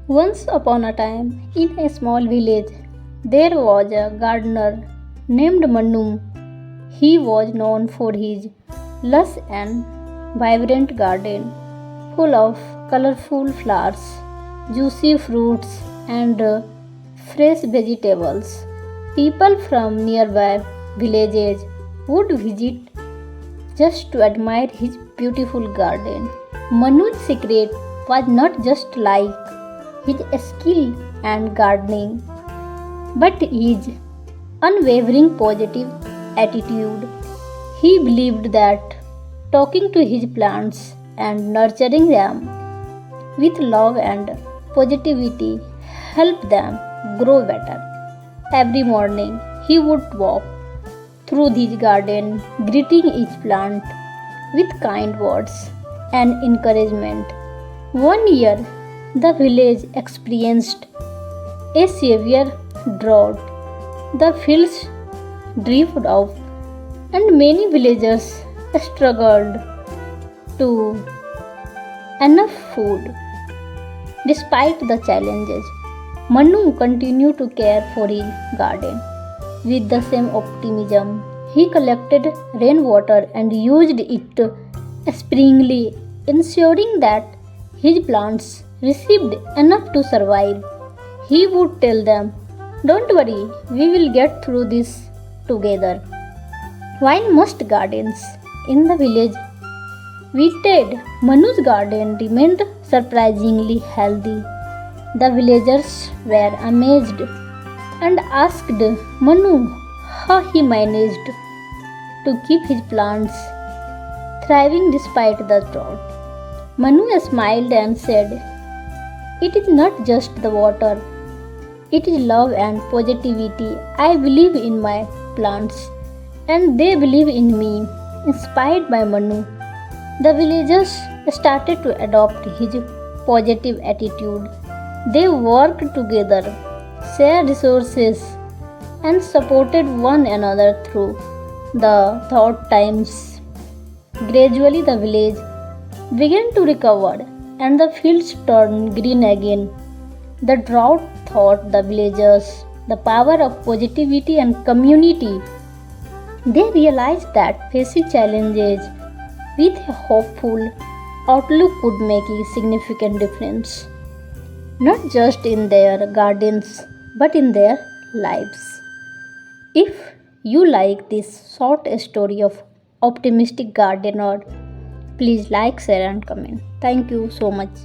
Once upon a time, in a small village, there was a gardener named Manu. He was known for his lush and vibrant garden, full of colorful flowers, juicy fruits, and fresh vegetables. People from nearby villages would visit just to admire his beautiful garden. Manu's secret was not just like his skill and gardening, but his unwavering positive attitude. He believed that talking to his plants and nurturing them with love and positivity helped them grow better. Every morning he would walk through his garden, greeting each plant with kind words and encouragement. One year, the village experienced a severe drought. The fields dried up, and many villagers struggled to enough food. Despite the challenges, Manu continued to care for his garden with the same optimism. He collected rainwater and used it sparingly, ensuring that his plants received enough to survive. He would tell them, "Don't worry, we will get through this together." While most gardens in the village waited, Manu's garden remained surprisingly healthy. The villagers were amazed and asked Manu how he managed to keep his plants thriving despite the drought. Manu smiled and said, "It is not just the water, it is love and positivity. I believe in my plants and they believe in me." Inspired by Manu, the villagers started to adopt his positive attitude. They worked together, shared resources, and supported one another through the tough times. Gradually, the village began to recover and the fields turned green again. The drought taught the villagers the power of positivity and community. They realized that facing challenges with a hopeful outlook could make a significant difference, not just in their gardens but in their lives. If you like this short story of optimistic gardener, please like, share, and comment. Thank you so much.